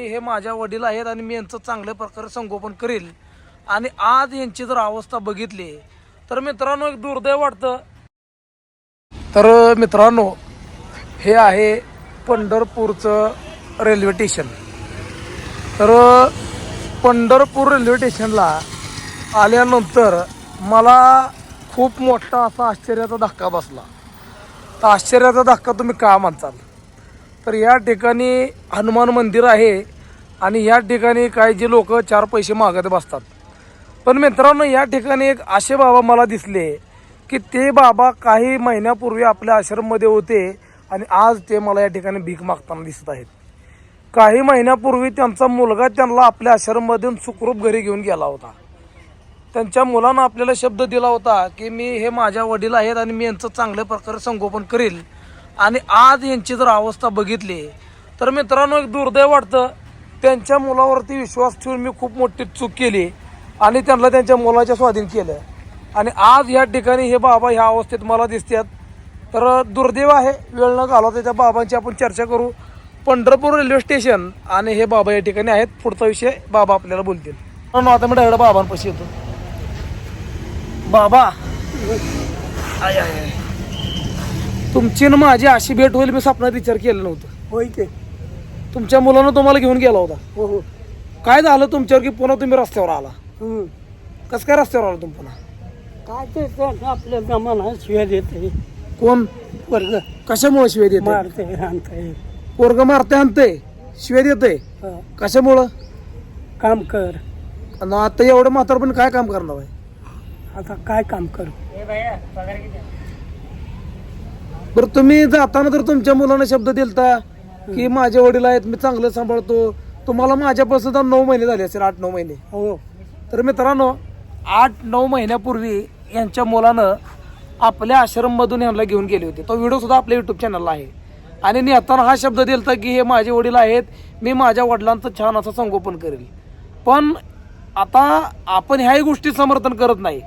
हे माझ्या वडील आहेत आणि मी यांचं चांगल्या प्रकारे संगोपन करेल. आणि आज यांची जर अवस्था बघितली तर मित्रांनो एक दुर्दैव वाटतं. तर मित्रांनो हे आहे पंढरपूरचं रेल्वे स्टेशन. तर पंढरपूर रेल्वे स्टेशनला आल्यानंतर मला खूप मोठा असा आश्चर्याचा धक्का बसला. तर आश्चर्याचा धक्का तुम्ही का म्हणताल, तर या ठिकाणी हनुमान मंदिर आहे आणि या ठिकाणी काही जे लोक 4 पैसे मागत बसतात. पण मित्रांनो या ठिकाणी एक असे बाबा मला दिसले की ते बाबा काही महिन्यापूर्वी आपल्या आश्रममध्ये होते आणि आज ते मला या ठिकाणी भीक मागताना दिसत आहेत. काही महिन्यापूर्वी त्यांचा मुलगा त्यांना आपल्या आश्रममधून सुखरूप घरी घेऊन गेला होता. त्यांच्या मुलानं आपल्याला शब्द दिला होता की मी हे माझ्या वडील आहेत आणि मी यांचं चांगल्या प्रकारे संगोपन करेल. आणि आज यांची जर अवस्था बघितली तर मित्रांनो एक दुर्दैव वाटतं. त्यांच्या मुलावरती विश्वास ठेवून मी खूप मोठी चूक केली आणि त्यांना त्यांच्या मुलाच्या स्वाधीन केलं आणि आज या ठिकाणी हे बाबा ह्या अवस्थेत मला दिसतात. तर दुर्दैव आहे. वेळ न घालवता त्या बाबांची आपण चर्चा करू. पंढरपूर रेल्वे स्टेशन आणि हे बाबा या ठिकाणी आहेत. पुढचा विषय बाबा आपल्याला बोलतील. आता मी डायरेक्ट बाबांपाशी येतो. बाबा आय आय तुमची ना माझी अशी भेट होईल मी स्वप्नात विचार केलं नव्हतं. होय की तुमच्या मुलानं तुम्हाला घेऊन गेला होता. हो हो काय झालं तुमच्यावर की पुन्हा तुम्ही रस्त्यावर आला? कसं काय रस्त्यावर आला तुम्ही पुन्हा? काय ते आपल्या जमाना शिव्या देते कोण वर्ग कशामुळे शिवाय देते? मारते आणते पोरग मारते आणते शिवाय देते कशामुळं? काम कर. आणि आता एवढं म्हातारपण काय काम करणार आहे? आता काय काम करू? बरं तुम्ही जाताना तर तुमच्या मुलांना शब्द दिलता की माझे वडील आहेत मी चांगलं सांभाळतो. तुम्हाला माझ्यापासून 9 महिने झाले असेल, 8-9 महिने. हो तर मित्रांनो 8-9 महिन्यापूर्वी यांच्या मुलानं आपल्या आश्रममधून यांना घेऊन गेले होते. तो व्हिडिओ सुद्धा आपल्या युट्यूब चॅनलला आहे. आणि नेताना हा शब्द दिलता की हे माझे वडील आहेत मी माझ्या वडिलांचं छान असं संगोपन करेल. पण आता आपण ह्याही गोष्टी समर्थन करत नाही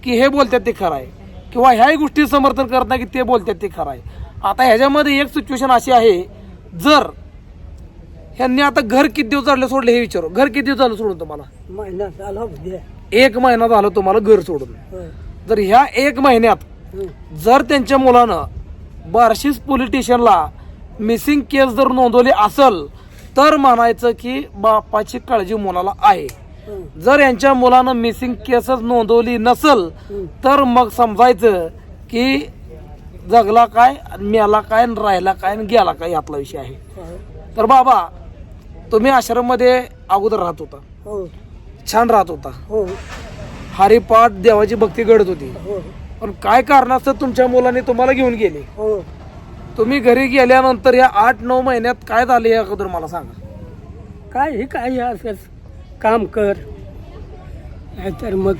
की हे बोलतात ते खरं आहे किंवा ह्याही गोष्टी समर्थन करत नाही की ते बोलतात ते खरं आहे. आता ह्याच्यामध्ये एक सिच्युएशन अशी आहे, जर ह्यांनी आता घर किती दिवस झाले सोडले हे विचारू. घर किती दिवस झालं सोडून तुम्हाला? महिना झाला उद्या 1 महिना झाला तुम्हाला घर सोडून. जर ह्या 1 महिन्यात जर त्यांच्या मुलानं बार्शीज पोलीस स्टेशनला मिसिंग केस जर नोंदवली असेल तर म्हणायचं की बापाची काळजी मुलाला आहे. जर यांच्या मुलानं मिसिंग केसच नोंदवली नसल तर मग समजायचं की जगला काय, मेला काय, राहिला काय, गेला काय यातला विषय आहे. तर बाबा तुम्ही आश्रममध्ये अगोदर राहत होता, हो छान राहत होता, हो हरिपाठ देवाची भक्ती घडत होती. हो पण काय कारणास्तव तुमच्या मुलांनी तुम्हाला घेऊन गेले? हो तुम्ही घरी गेल्यानंतर या 8-9 महिन्यात काय झाले हे अगोदर मला सांगा. काय असंच काम कर नाहीतर मग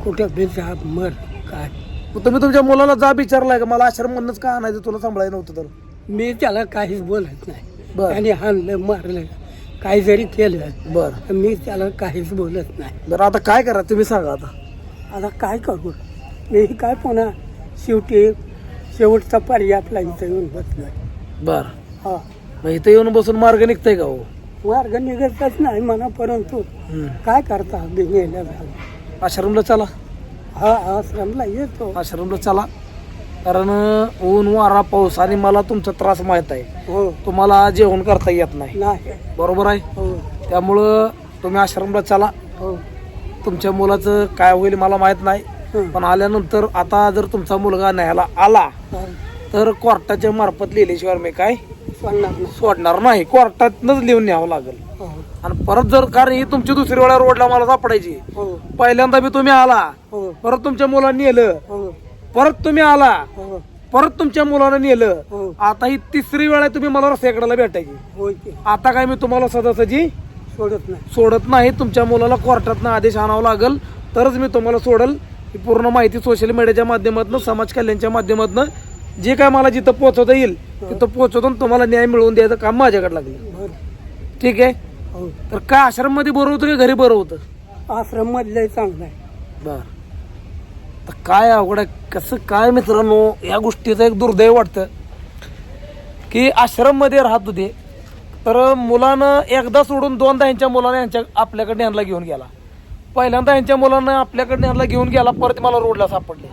कुठं बेजा मर. काय तुम्ही तुमच्या मुलाला जा विचारलाय का मला आश्रम मधनच का आणायचं तुला सांभाळायचं नव्हतं तर? मी त्याला काहीच बोलत नाही. बर त्याने हाणलं मारलं काही जरी केलं बर तर मी त्याला काहीच बोलत नाही. बरं आता काय करा तुम्ही सांगा. आता काय करू मी काय पुन्हा शेवटचा पर्याय आपला इथं येऊन बसलोय. बर हा मग इथं येऊन बसून मार्ग निघताय का? हो मार्ग निघतच नाही म्हणा, परंतु काय करता गेल्या आश्रमला चला. हा आश्रमला येतो. आश्रमला चला कारण ऊन वारा पाऊस आणि मला तुमचा त्रास माहित आहे. हो तुम्हाला जेवण करता येत नाही नाही. बरोबर आहे. हो त्यामुळं तुम्ही आश्रमला चला. हो तुमच्या मुलाचं काय होईल मला माहित नाही. पण आल्यानंतर आता जर तुमचा मुलगा न्यायला आला तर कोर्टाच्या मार्फत लिहिल्याशिवाय मी काय सोडणार नाही. कोर्टातनच लिहून न्यावं लागेल. आणि परत जर कारण ही तुमची दुसरी वेळा रोडला मला सापडायची. पहिल्यांदा बी तुम्ही आला, परत तुमच्या मुलांनी नेलं, परत तुम्ही आला, परत तुमच्या मुलानं नेलं. आता ही 3री वेळा तुम्ही मला रस्त्याकडेला भेटायची. आता काय मी तुम्हाला सदासजी सोडत नाही. तुमच्या मुलाला कोर्टातनं आदेश आणावा लागेल तरच मी तुम्हाला सोडल. ही पूर्ण माहिती सोशल मीडियाच्या माध्यमातून समाज कल्याणच्या माध्यमातून जे काय मला जिथं पोहोचवता येईल तिथं पोहोचवून तुम्हाला न्याय मिळवून द्यायचं काम माझ्याकडे लागलं. ठीक आहे. तर काय आश्रम मध्ये बरं होतं की घरी बरं होतं? आश्रम मधलं चांगलं आहे. बर तर काय अवघड आहे कसं काय मित्रांनो या गोष्टीचं एक दुर्दैव वाटतं की आश्रम मध्ये राहत होते तर मुलानं एकदा सोडून दोनदा यांच्या मुलानं यांच्या आपल्याकडे यांना घेऊन गेला. पहिल्यांदा यांच्या मुलानं आपल्याकडे यांना घेऊन गेला, परत मला रोडला सापडले,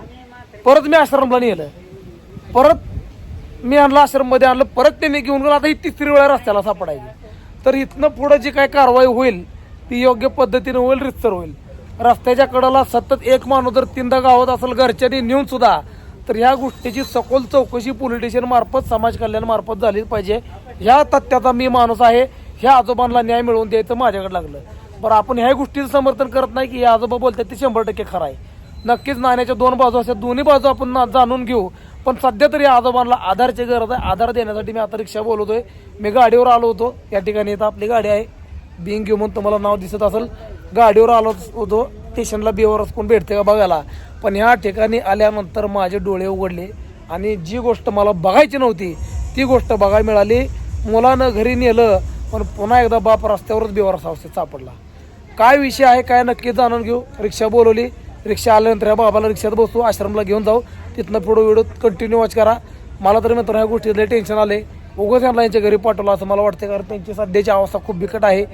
परत मी आश्रमला नेलं, परत मी आणलं आश्रममध्ये आणलं, परत त्यांनी घेऊन गेलं. आता ही तिसरी वेळा रस्त्याला सापडायची. तर इथनं पुढं जी काही कारवाई होईल ती योग्य पद्धतीने होईल, रितसर होईल. रस्त्याच्या कडेला सतत एक माणूस जर 3दा गावात असेल घरच्यांनी नेऊन सुद्धा, तर ह्या गोष्टीची सखोल चौकशी पोलीस स्टेशन मार्फत, समाज कल्याण मार्फत झालीच पाहिजे. ह्या तथ्याचा मी माणूस आहे. ह्या आजोबांना न्याय मिळवून द्यायचं माझ्याकडे लागलं. बरं, आपण ह्या गोष्टीचं समर्थन करत नाही की हे आजोबा बोलतात ते 100% खरं आहे. नक्कीच नाण्याच्या 2 बाजू असतात, दोन्ही बाजू आपण जाणून घेऊ. पण सध्या तरी आजोबांना आधारची गरज आहे. आधार देण्यासाठी मी आता रिक्षा बोलवतोय. मी गाडीवर आलो होतो, या ठिकाणी इथं आपली गाडी आहे बिंग घेऊन, म्हणून तुम्हाला नाव दिसत असेल. गाडीवर आलो होतो स्टेशनला बेवरच कोण भेटते का बघायला. पण ह्या ठिकाणी आल्यानंतर माझे डोळे उघडले आणि जी गोष्ट मला बघायची नव्हती ती गोष्ट बघायला मिळाली. मुलानं घरी नेलं, पण पुन्हा एकदा बाप रस्त्यावरच बेवारस अवस्थेत सापडला. काय विषय आहे काय नक्की जाणून घेऊ. रिक्षा बोलवली, रिक्षा आल्यानंतर ह्या बाबाला रिक्षात बसू, आश्रमला घेऊन जाऊ. तिथनं पुढं व्हिडिओ कंटिन्यू वॉच करा. मला तर मित्रांनो ह्या गोष्टीतले टेन्शन आले. उगाच यांना यांच्या घरी पाठवलं असं मला वाटतं, कारण त्यांची सध्याची अवस्था खूप बिकट आहे.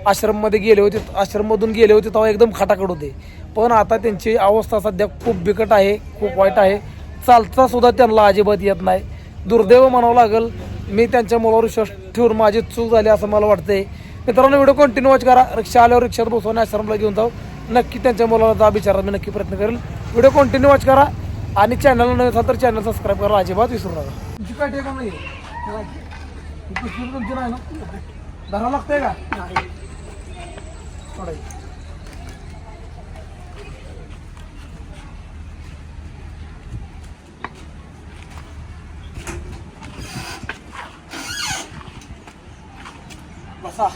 आश्रममध्ये गेले होते, आश्रममधून गेले होते तेव्हा एकदम खटाखट होते, पण आता त्यांची अवस्था सध्या खूप बिकट आहे, खूप वाईट आहे. चालता सुद्धा त्यांना अजिबात येत नाही. दुर्दैव म्हणावं लागेल. मी त्यांच्या मुलावर विश्वास ठेवून माझी चूक झाली असं मला वाटतंय. मित्रांनो व्हिडिओ कंटिन्यू वॉच करा. रिक्षा आल्यावर रिक्षात बसवून आश्रमला घेऊन जाऊ. नक्की त्यांच्या मुलाला जा विचारायला मी नक्की प्रयत्न करेल. व्हिडिओ कंटिन्यू वॉच करा आणि चॅनलला नवीन असाल तर चॅनल सबस्क्राईब करा, अजिबात विसरू नका. तुमची काय ठेका नाही तुमची नाही ना, धरा लागतंय का थोडं. बसा.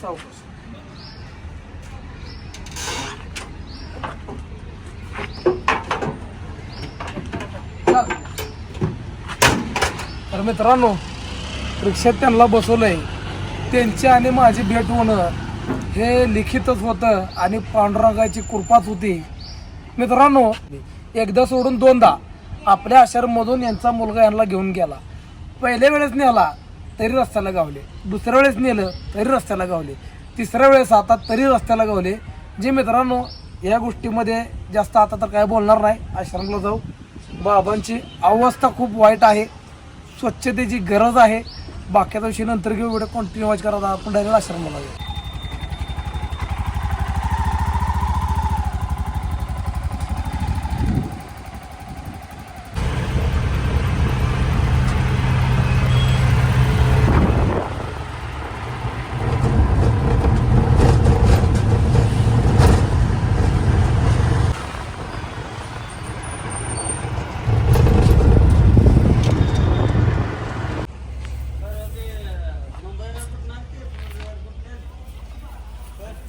सावकाश. तर मित्रांनो रिक्षात त्यांना बसवलंय. त्यांची आणि माझी भेट होणं हे लिखितच होतं आणि पांडुरंगाची कृपाच होती. मित्रांनो एकदा सोडून दोनदा आपल्या आश्रममधून यांचा मुलगा यांना घेऊन गेला. पहिल्या वेळेस नेला तरी रस्त्याला गावले, दुसऱ्या वेळेस नेलं तरी रस्त्याला गावले, तिसऱ्या वेळेस आता तरी रस्त्याला गावले. जे मित्रांनो या गोष्टीमध्ये जास्त आता तर काय बोलणार नाही. आश्रमला जाऊ. बाबांची अवस्था खूप वाईट आहे, स्वच्छतेची गरज आहे. बाकीच्या विषयी नंतर घेऊ. व्हिडिओ कंटिन्यू वॉच करा. आपण डायरेक्ट आश्रमला जाऊ.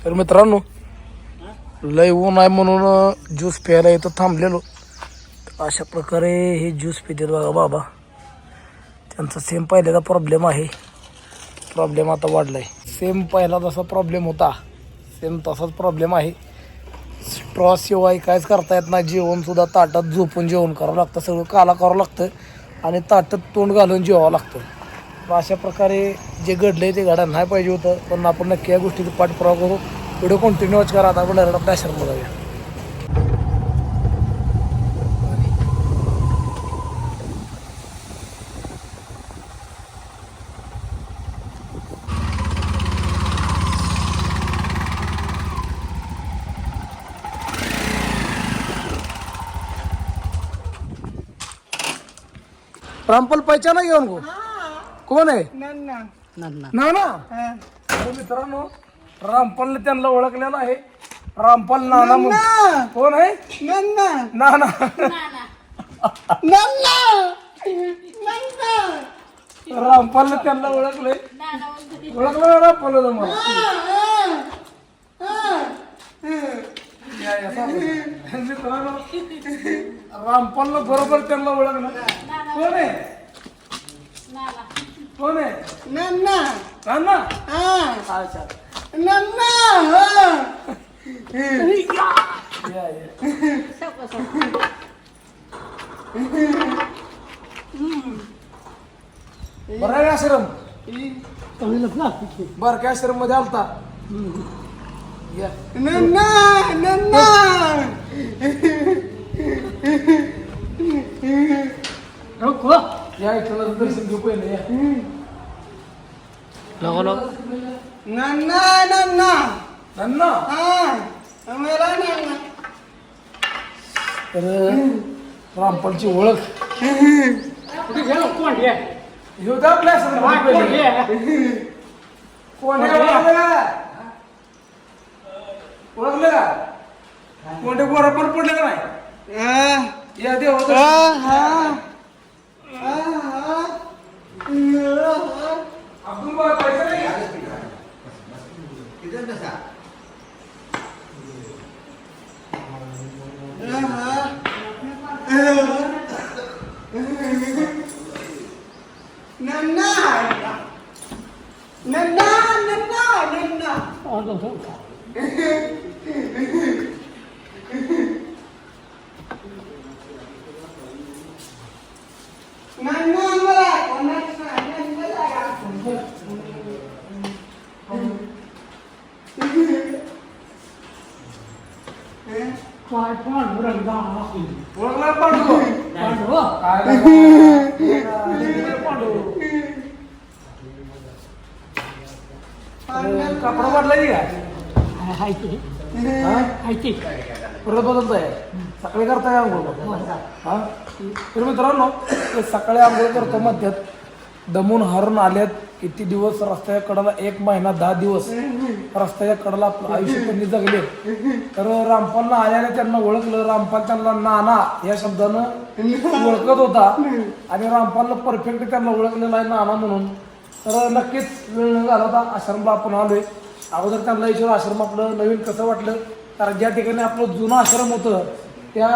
तर मित्रांनो लय ऊन आहे म्हणून ज्यूस प्यायला इथं थांबलेलो. अशा प्रकारे हे ज्यूस पितात बघा बाबा. त्यांचा सेम पहिल्याचा प्रॉब्लेम आहे, प्रॉब्लेम आता वाढलाय. सेम पहिला जसा प्रॉब्लेम होता सेम तसाच प्रॉब्लेम आहे. स्ट्रॉ शिवाय काहीच करता येत नाही. जेवण सुद्धा ताटात झोपून जेवण करावं लागतं, सगळं काला करावं लागतं आणि ताटात तोंड घालून जेवावं लागतं. अशा प्रकारे जे घडलंय ते घडायला नाही पाहिजे होतं, पण आपण नक्की या गोष्टीचा पाठपुरावा करू. व्हिडिओ कंटिन्यू वॉच करा. आता आपण डायरेक्ट आपल्या आश्रमला जाऊया. रामपाल पहचाना घेऊन को कोण आहे ना ना. मित्रांनो रामपालने त्यांना ओळखलेला आहे. रामपाल नाना म्हणून. कोण आहे नाना. रामपालने त्यांना ओळखले. ओळखलं ना रामपाल तुम्हाला. मित्रांनो रामपालनं बरोबर त्यांना ओळखलं. कोण आहे कोण आहे नाना. अच्छा या, या. बरं आहे आश्रम चांगलं लागतं. बारक्या आश्रम मध्ये आलता या नको या इथलं दर्शन घेऊ पहिले या नन्ना नन्ना नन्ना मेरा नन्ना तर रामपालची ओळख कुठे गेलो कोण आहे ह्यो तर आपल्या आश्रमात पहिले. कोण आहे ओळखलं का कोणते बोरा पण पडलं का नाही या देव अब्दुल बाबा पैसा नाही का? नन्ना नन्ना नन्ना नन्ना नन्ना मला काय पण रंगा ओळखला पांडू पांडव कपडा वाटला का हाय ते हा? हाय ते परत बदलताय सकाळी करताय आंघोळ हा तर मित्रांनो ते सकाळी आंघोळ करतो मध्यात दमून हरून आल्यात किती दिवस रस्त्याच्या कडेला 1 महिना 10 दिवस रस्त्याच्या कडेला आपलं आयुष्य त्यांनी जगले तर रामपालला आल्याने त्यांना ओळखलं रामपाल त्यांना नाना या शब्दानं ओळखत होता आणि रामपालला परफेक्ट त्यांना ओळखलेला आहे नाना म्हणून तर नक्कीच वेळ न झाला होता आश्रमला आपण आलोय अगोदर त्यांना विचार आश्रम आपलं नवीन कसं वाटलं कारण ज्या ठिकाणी आपलं जुनं आश्रम होतं त्या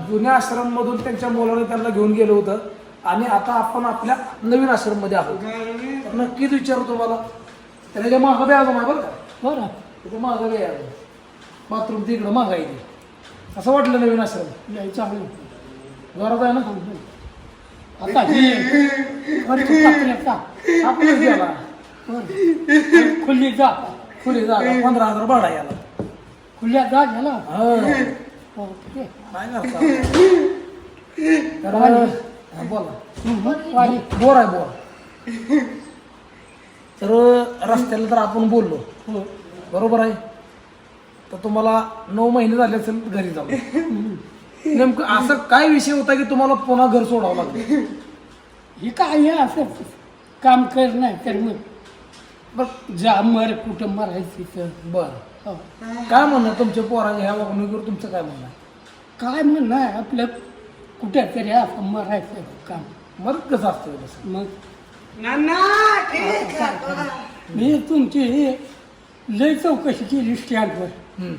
जुन्या आश्रममधून त्यांच्या मुलाने त्यांना घेऊन गेलं होतं आणि आता आपण आपल्या नवीन आश्रममध्ये आहोत तर नक्कीच विचारतो तुम्हाला त्याच्या मागं बी अजून आहे बरं का बरं तिथे मागं बी आहे बाथरूम तिकडं मागं आहे ते असं वाटलं नवीन आश्रम लय चांगलं घरात आहे ना आता ही आपण गेला खुली जा खुली जागा 15,000 भाडा याला खुल्या जा झाला काय करता तर बोला बोर आहे बोर तर रस्त्याला तर आपण बोललो बरोबर आहे तर तुम्हाला 9 महिने झाले असेल घरी जाऊन नेमकं असं काय विषय होता की तुम्हाला पुन्हा घर सोडावं लागलं ही काय आहे असं काम कर नाही तर मग बघ जा मर कुठं मरायचं तर बरं हो. काय म्हणणं तुमच्या पोराच्या ह्या वागणुकीवर तुमचं काय म्हणणं आहे? काय म्हणणं आहे आपलं कुठं तरी असं मरायचं काम मग कसं असतं तसं मग मी तुमची लय चौकशी केली स्टँडवर हम्म.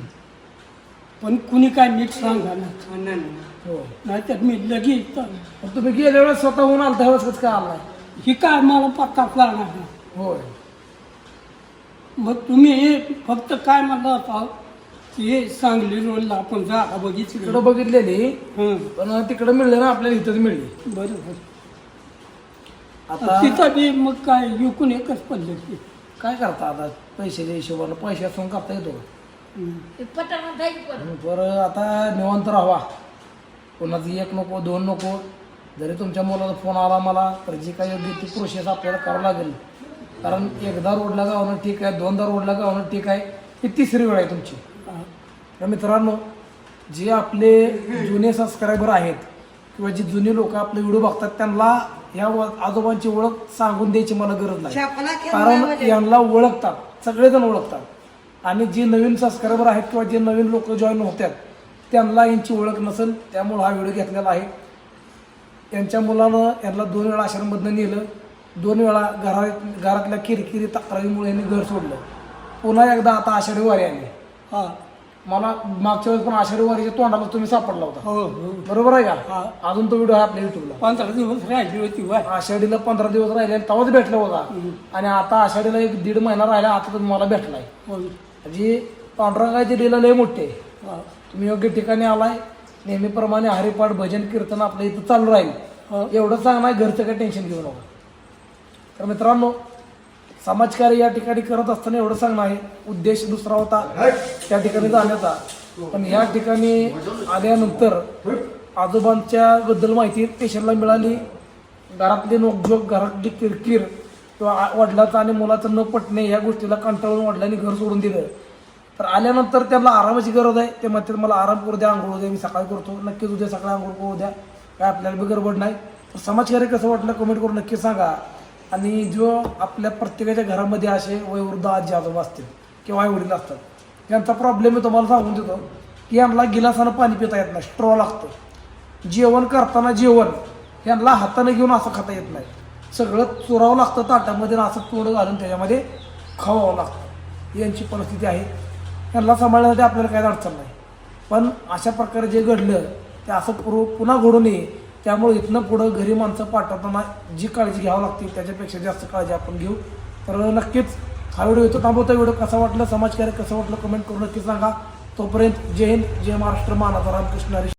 पण कुणी काय नीट सांगा ना हो नाहीतर मी लगेच पण तुम्ही गेल्या वेळेस स्वतःहून आलता ह्या वेळेस कसं काय आलाय ही काय मला पत्ताच लागणार नाही. होय मग तुम्ही फक्त काय म्हणलं होता की सांगली रोडला आपण जागा बघितली तिकडं बघितलेली हं, पण तिकडं मिळले ना आपल्याला इथंच मिळली बरोबर आता तिथं बी मग काय विकून एकच पद्धती काय करता आता पैशाच्या हिशोबानं पैसे असून करता येतो का? बरं आता निवांत राहावा कोणाचं 1 नको 2 नको जरी तुमच्या मुलाचा फोन आला मला तर जी काही योग्य ती प्रोसेस आपल्याला करावं लागेल कारण एकदा रोडला गावणं ठीक आहे 2दा रोडला गावणं ठीक आहे ही 3री वेळ आहे तुमची तर मित्रांनो जे आपले जुने सबस्क्रायबर आहेत किंवा जी जुनी लोक आपले व्हिडिओ बघतात त्यांना या आजोबांची ओळख सांगून द्यायची मला गरज नाही कारण यांना ओळखतात सगळेजण ओळखतात आणि जे नवीन सबस्क्रायबर आहेत किंवा जे नवीन लोक जॉईन होतात त्यांना यांची ओळख नसेल त्यामुळे हा व्हिडिओ घेतलेला आहे यांच्या मुलानं यांना 2 वेळा आश्रममधनं नेलं 2 वेळा घरातल्या किरकिरी तक्रारीमुळे यांनी घर सोडलं पुन्हा एकदा आता आषाढी वारी आली हा मला मागच्या वेळेस पण आषाढी वारीच्या तोंडाला तुम्ही सापडला होता हो हो बरोबर आहे का अजून तो व्हिडिओ आहे आपल्या युट्यूबला 15 दिवस राहिली होती वाय आषाढीला 15 दिवस राहिले आणि तेव्हाच भेटला होता आणि आता आषाढीला 1-1.5 महिना राहिला आता तर मला भेटलाय हो म्हणजे पांडुरंगाची लीला लय मोठी आहे तुम्ही योग्य ठिकाणी आलाय, नेहमीप्रमाणे हरिपाठ भजन कीर्तन आपलं इथं चालू राहील एवढं सांगणार, घरचं काही टेन्शन घेऊ नका. तर मित्रांनो, समाजकार्य या ठिकाणी करत असताना एवढं सांगणं आहे, उद्देश दुसरा होता त्या ठिकाणी जाण्याचा, पण या ठिकाणी आल्यानंतर आजोबांच्या बद्दल माहिती स्टेशनला मिळाली, घरातली नोकझोक, घरातली किरकिर किंवा वडिलाचं आणि मुलाचं न पटणे या गोष्टीला कंटाळून वडिलांनी घर सोडून दिलं. तर आल्यानंतर त्यांना आरामाची गरज आहे. ते म्हणतात मला आराम करू द्या, आंघोळ द्या, मी सकाळी करतो. नक्कीच उद्या सकाळी आंघोळ करू द्या, काय आपल्याला बी गडबड नाही. तर समाजकार्य कसं वाटलं कमेंट करून नक्की सांगा. आणि जो आपल्या प्रत्येकाच्या घरामध्ये असे वयोवृद्ध आजी आजोबा असतील किंवा आई वडील असतात, यांचा प्रॉब्लेम मी तुम्हाला सांगून देतो की यांना गिलासानं पाणी पिता येत नाही, स्ट्रॉ लागतं. जेवण करताना जेवण यांना हाताने घेऊन असं खाता येत नाही, सगळं चुरावं लागतं ताटामध्ये, असं तोंड घालून त्याच्यामध्ये खावावं लागतं. यांची परिस्थिती आहे. यांना सांभाळण्यासाठी आपल्याला काही अडचण नाही, पण अशा प्रकारे जे घडलं ते असं पुन्हा घडू नये. त्यामुळे इथनं पुढं घरी माणसं पाठवताना जी काळजी घ्यावी लागते त्याच्यापेक्षा जास्त काळजी आपण घेऊ. तर नक्कीच हा व्हिडिओ इथं थांबवतो. व्हिडिओ कसा वाटलं, समाजकार्य कसं वाटलं कमेंट करून नक्की सांगा. तोपर्यंत जय हिंद, जय महाराष्ट्र, मानाचा रामकृष्ण हरी.